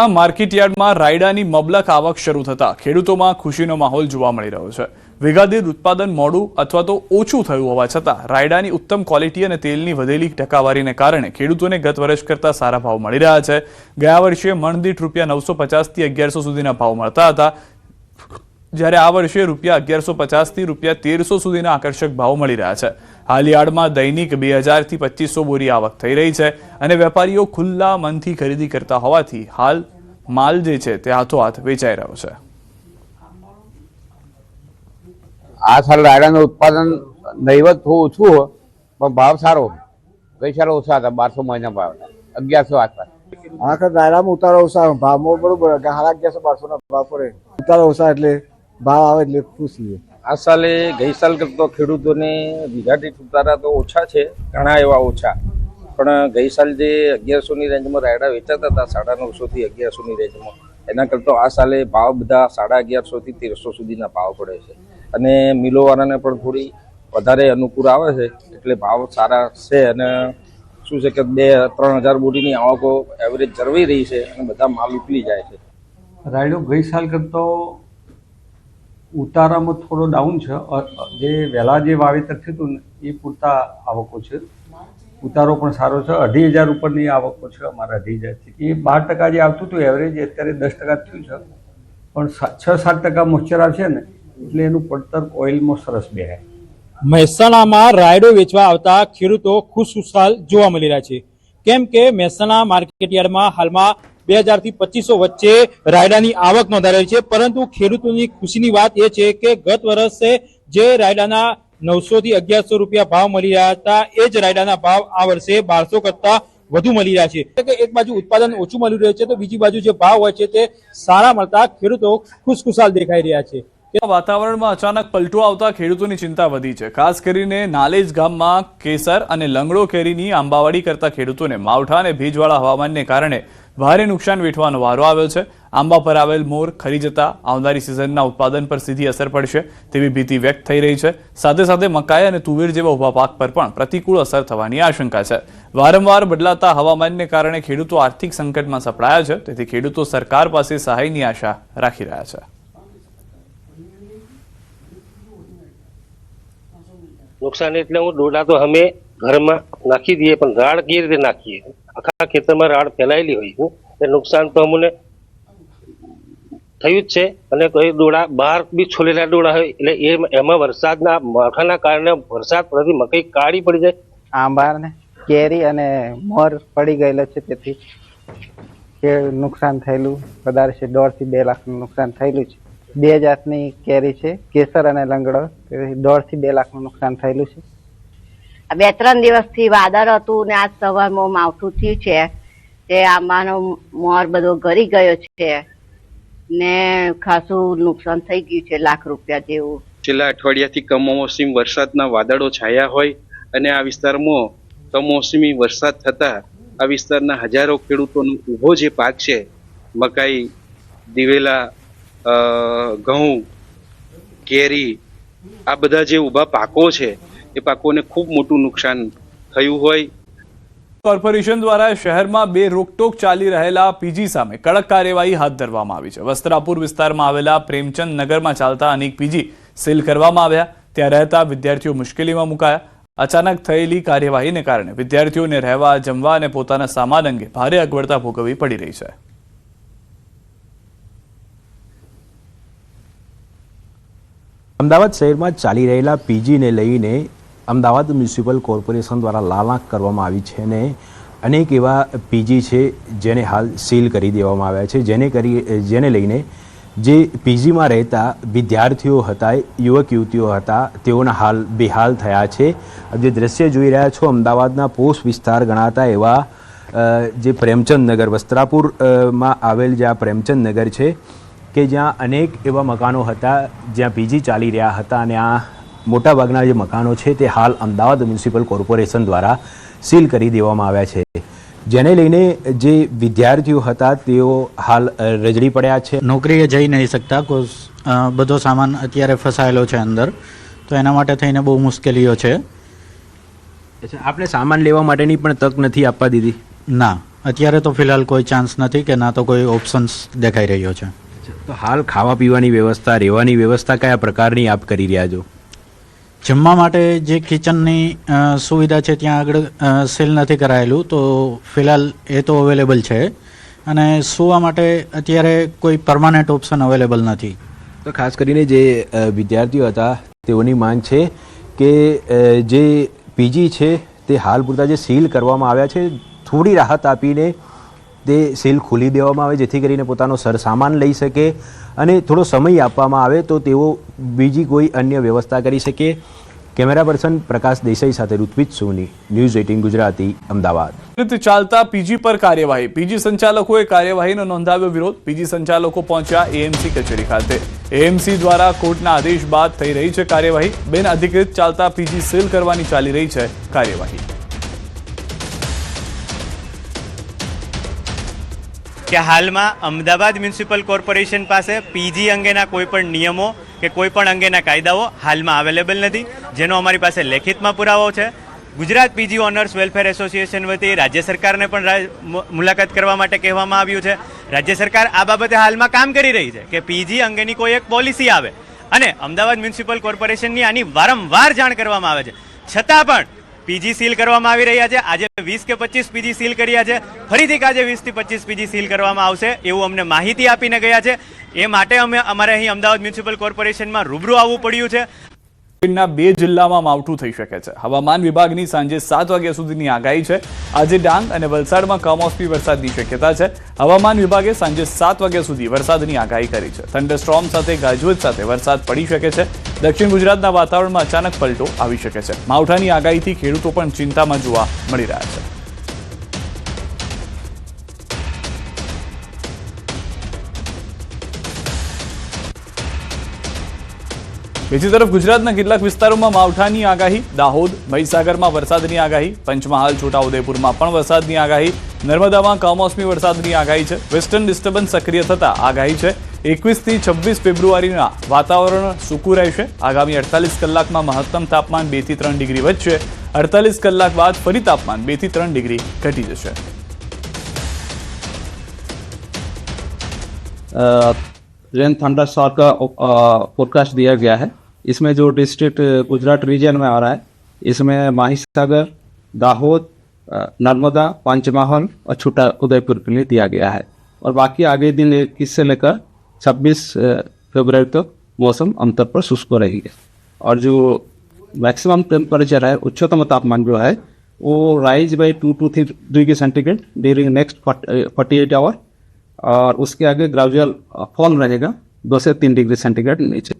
માર્કેટયાર્ડમાં રાયડાની મબલખ આવક શરૂ થતા ખેડૂતોમાં ખુશીનો માહોલ જોવા મળી રહ્યો છે। વિઘાદીઠ ઉત્પાદન મોડું અથવા તો ઓછું થયું હોવા છતાં રાયડાની ઉત્તમ ક્વોલિટી અને તેલની વધેલી ટકાવારીને કારણે ખેડૂતોને ગત વર્ષ કરતાં સારા ભાવ મળી રહ્યા છે। ગયા વર્ષે મણદીઠ ₹950 થી 1100 સુધીના ભાવ મળતા હતા, જ્યારે આ વર્ષે ₹1150 થી ₹1300 સુધીના આકર્ષક ભાવ મળી રહ્યા છે। હાલ યાર્ડમાં દૈનિક 2000 થી 2500 બોરી આવક થઈ રહી છે અને વેપારીઓ ખુલ્લા મનથી ખરીદી કરતા હોવાથી હાલ માલ જે છે તે હાથોહાથ વેચાઈ રહ્યો છે। આ સાલ રાયડાનું ઉત્પાદન નહીવત થોડું ઓછું હોય પણ ભાવ સારો। ગઈ સાલ ઓછા હતા, 1200 મહિના ભાવ 1100 આસપાસ। આ વખત રાયડામાં ઉતારો ઓછા, ભાવમાં બરોબર 1100-1200 ના ભાવ પડે। ઉતારો ઓછા એટલે ભાવ આવે એટલે ખુશ છીએ। આ સાલે ગઈ સાલ કરતો ખેડૂતોને વીઘા દીઠ ઉતારા તો ઓછા છે, ઘણા એવા ઓછા, પણ ગઈ સાલ જે 1100 ની રેન્જમાં રાયડા વેચાતા હતા 950 થી 1100 ની રેન્જમાં, એના કરતા આ સાલે ભાવ બધા 1150 થી 1300 સુધીના ભાવ પડે છે અને મિલોવાળાને પણ થોડી વધારે અનુકૂળ આવે છે એટલે ભાવ સારા છે। અને શું છે કે 2-3 હજાર બોરીની આવકો એવરેજ જળવાઈ રહી છે અને બધા માલ ઉકલી જાય છે। રાયડો ગઈ સાલ કરતો ઉતારામાં થોડો ડાઉન છે। જે વહેલા જે વાવેતર થયું ને એ પૂરતા આવકો છે, ઉતારો પણ સારો છે। 2500 ઉપરની આવકો છે અમારે 2500 થી। એ 12% જે આવતું હતું એવરેજ, અત્યારે 10% થયું છે, પણ 6-7% મોઇસ્ચર આવશે ને એટલે એનું પડતર ઓઇલમાં સરસ બેહાય। મહેસાણામાં રાયડો વેચવા આવતા ખેડૂતો ખુશખુશાલ જોવા મળી રહ્યા છે, કેમ કે મહેસાણા માર્કેટયાર્ડમાં હાલમાં 2000 થી 2500 વચ્ચે રાયડાની આવક નોંધાઈ છે। પરંતુ ખેડૂતોની ખુશીની વાત એ છે કે ગત વર્ષે જે રાયડાના 900 થી 1100 રૂપિયા ભાવ મળી રહ્યા હતા, એ જ રાયડાના ભાવ આ વર્ષે 1200 કરતા વધુ મળી રહ્યા છે। એટલે કે એક બાજુ ઉત્પાદન ઓછું મળી રહ્યું છે તો બીજી બાજુ જે ભાવ હોય છે તે સારા મળતા ખેડૂતો ખુશખુશાલ દેખાઈ રહ્યા છે। વાતાવરણમાં અચાનક પલટો આવતા ખેડૂતોની ચિંતા વધી છે। ખાસ કરીને નાલેજ ગામમાં કેસર અને લંગડો કેરીની આંબાવાડી કરતા ખેડૂતોને માવઠા અને ભેજવાળા હવામાનને કારણે ભારે નુકસાન વેઠવાનો વારો આવ્યો છે। આંબા પર આવેલ મોર ખરી જતા આવનારી સિઝનના ઉત્પાદન પર સીધી અસર પડશે તેવી ભીતિ વ્યક્ત થઈ રહી છે। સાથે સાથે મકાઈ અને તુવેર જેવા ઉભા પાક પર પણ પ્રતિકૂળ અસર થવાની આશંકા છે। વારંવાર બદલાતા હવામાનને કારણે ખેડૂતો આર્થિક સંકટમાં સપડાયા છે, તેથી ખેડૂતો સરકાર પાસે સહાયની આશા રાખી રહ્યા છે। નુકસાન એટલે હું ડોડા તો અમે ઘરમાં નાખી દઈએ, પણ રાડ કેવી રીતે નાખીએ? આખા ખેતરમાં રાડ ફેલાયેલી હોય છે, નુકસાન તો અમને થયું જ છે। અને કોઈ ડોડા બહાર બી છોલેલા ડોડા હોય એટલે એમાં વરસાદના માવઠાના કારણે વરસાદ પડવાથી મકાઈ કાળી પડી જાય। આંબા ને કેરી અને મોર પડી ગયેલો છે, તેથી નુકસાન થયેલું વધારે છે। 1.5 થી 2 લાખનું નુકસાન થયેલું છે। 2 જાતની કેરી છે, કેસર અને લંગડો, 1.5 થી 2 લાખનું નુકસાન થયેલું છે। 2-3 દિવસથી વાદળ હતું ને આજ સવારમાં માવઠું થયું છે, તે આંબાનો મોર બધો ગળી ગયો છે ને ખાસું નુકસાન થઈ ગયું છે, લાખ રૂપિયા જેવું। છેલ્લા અઠવાડિયાથી કમોસમી વરસાદના વાદળો છાયા હોય અને આ વિસ્તારમાં કમોસમી વરસાદ થતા આ વિસ્તારના હજારો ખેડૂતોનો ઊભો જે પાક છે, મકાઈ, દિવેલા, ઘઉં, કેરી, આ બધા જે ઊભા પાકો છે એ પાકોને ખૂબ મોટું નુકસાન થયું હોય। કોર્પોરેશન દ્વારા શહેરમાં 2 રોકટોક ચાલી રહેલા પીજી સામે કડક કાર્યવાહી હાથ ધરવામાં આવી છે। વસ્ત્રાપુર વિસ્તારમાં આવેલા પ્રેમચંદ નગરમાં ચાલતા અનેક પીજી સીલ કરવામાં આવ્યા, ત્યાં રહેતા વિદ્યાર્થીઓ મુશ્કેલીમાં મુકાયા। અચાનક થયેલી કાર્યવાહીને કારણે વિદ્યાર્થીઓને રહેવા, જમવા અને પોતાના સામાન અંગે ભારે અગવડતા ભોગવવી પડી રહી છે। અમદાવાદ શહેરમાં ચાલી રહેલા પીજીને લઈને અમદાવાદ મ્યુનિસિપલ કોર્પોરેશન દ્વારા લાલાંક કરવામાં આવી છે અને અનેક એવા પીજી છે જેને હાલ સીલ કરી દેવામાં આવ્યા છે, જેને લઈને જે પીજીમાં રહેતા વિદ્યાર્થીઓ હતા, યુવક યુવતીઓ હતા, તેઓના હાલ બેહાલ થયા છે। જે દ્રશ્ય જોઈ રહ્યા છો, અમદાવાદના પોશ વિસ્તાર ગણાતા એવા જે પ્રેમચંદ નગર, વસ્ત્રાપુરમાં આવેલ જે આ પ્રેમચંદ નગર છે કે જ્યાં અનેક એવા મકાનો હતા જ્યાં પીજી ચાલી રહ્યા હતા અને આ મોટાભાગના જે મકાનો છે તે હાલ અમદાવાદ મ્યુનિસિપલ કોર્પોરેશન દ્વારા સીલ કરી દેવામાં આવ્યા છે, જેને લઈને જે વિદ્યાર્થીઓ હતા તેઓ હાલ રજડી પડ્યા છે। નોકરીએ જઈ નહીં શકતા, બધો સામાન અત્યારે ફસાયેલો છે અંદર, તો એના માટે થઈને બહુ મુશ્કેલીઓ છે। આપણે સામાન લેવા માટેની પણ તક નથી આપવા દીધી? ના, અત્યારે તો ફિલહાલ કોઈ ચાન્સ નથી કે ના તો કોઈ ઓપ્શન્સ દેખાઈ રહ્યો છે. તો હાલ ખાવા પીવાની વ્યવસ્થા, રહેવાની વ્યવસ્થા કયા પ્રકારની આપ કરી રહ્યા છો? જમવા માટે જે કિચનની સુવિધા છે ત્યાં આગળ સેલ નથી કરાયેલું, તો ફિલહાલ એ તો અવેલેબલ છે. અને સુવા માટે અત્યારે કોઈ પરમાનન્ટ ઓપ્શન અવેલેબલ નથી. તો ખાસ કરીને જે વિદ્યાર્થીઓ હતા તેઓની માંગ છે કે જે પીજી છે તે હાલ પૂરતા જે સીલ કરવામાં આવ્યા છે થોડી રાહત આપીને તે સીલ ખોલી દેવામાં આવે, જેથી કરીને પોતાનો સરસામાન લઈ શકે અને થોડો સમય આપવામાં આવે તો તેઓ બીજી કોઈ અન્ય વ્યવસ્થા કરી શકે. કેમેરા પર્સન પ્રકાશ દેસાઈ સાથે ઋત્વિજ સોની, ન્યૂઝ 18 ગુજરાતી, અમદાવાદ. ચાલતા પીજી પર કાર્યવાહી. પીજી સંચાલકોએ કાર્યવાહીનો નોંધાવ્યો વિરોધ. પીજી સંચાલકો પહોંચ્યા એએમસી કચેરી ખાતે. એએમસી દ્વારા કોર્ટના આદેશ બાદ થઈ રહી છે કાર્યવાહી. બિન અધિકૃત ચાલતા પીજી સીલ કરવાની ચાલી રહી છે કાર્યવાહી. કે હાલમાં અમદાવાદ મ્યુનિસિપલ કોર્પોરેશન પાસે પીજી અંગેના કોઈ પણ નિયમો કે કોઈ પણ અંગેના કાયદાઓ હાલમાં અવેલેબલ નથી, જેનો અમારી પાસે લેખિતમાં પુરાવો છે. Gujarat PG owners welfare association વતી રાજ્ય સરકારને પણ મુલાકાત કરવા માટે કહેવામાં આવ્યું છે. રાજ્ય સરકાર આ બાબતે હાલમાં કામ કરી રહી છે કે પીજી અંગેની કોઈ એક પોલિસી આવે, અને અમદાવાદ મ્યુનિસિપલ કોર્પોરેશનની આની વારંવાર જાણ કરવામાં આવે છે, છતાં પણ પીજી સીલ કરવામાં આવી રહ્યા છે. આજે 20 કે 25 પીજી સીલ કર્યા છે, ફરીથી આજે 20 થી 25 પીજી સીલ કરવામાં આવશે એવું અમને માહિતી આપીને ગયા છે. એ માટે અમારે અહીં અમદાવાદ મ્યુનિસિપલ કોર્પોરેશનમાં રૂબરૂ આવવું પડ્યું છે. ના 2 જિલ્લામાં માવઠું થઈ શકે છે. હવામાન વિભાગની સાંજે 7 વાગ્યા સુધીની આગાહી છે. આજે ડાંગ અને વલસાડમાં કમોસમી વરસાદની શક્યતા છે. હવામાન વિભાગે સાંજે 7 વાગ્યા સુધી વરસાદની આગાહી કરી છે. થંડરસ્ટોર્મ સાથે ગાજવીજ સાથે વરસાદ પડી શકે છે. દક્ષિણ ગુજરાતના વાતાવરણમાં અચાનક પલટો આવી શકે છે. માવઠાની આગાહીથી ખેડૂતો પણ ચિંતામાં જોવા મળી રહ્યા છે. બીજી તરફ ગુજરાતના કેટલાક વિસ્તારોમાં માવઠાની આગાહી. દાહોદ, મહીસાગરમાં વરસાદની આગાહી. પંચમહાલ, છોટાઉદેપુરમાં પણ વરસાદની આગાહી. નર્મદામાં કમોસમી વરસાદની આગાહી છે. વેસ્ટર્ન ડિસ્ટર્બન્સ સક્રિય થતા આગાહી છે 21 થી 26 ફેબ્રુઆરીના વાતાવરણ સૂકું રહેશે. આગામી 48 કલાકમાં મહત્તમ તાપમાન 2 થી 3 ડિગ્રી વધશે. 48 કલાક બાદ ફરી તાપમાન 2 થી 3 ડિગ્રી ઘટી જશે. रेन थंडर शॉट का फोरकास्ट दिया गया है. इसमें जो डिस्ट्रिक्ट गुजरात रीजन में आ रहा है, इसमें माहीसागर, दाहोद, नर्मदा, पंचमहल और छोटा उदयपुर के लिए दिया गया है. और बाकी आगे दिन 21 से लेकर 26 फरवरी तक मौसम आमतौर पर शुष्क रहेगी. और जो मैक्सिमम टेम्परेचर है, उच्चतम तापमान जो है वो rise by 2 to 3 degree centigrade during next 48 hour, और उसके आगे ग्रेजुअल फॉल रहेगा 2 से 3 डिग्री सेंटीग्रेड नीचे.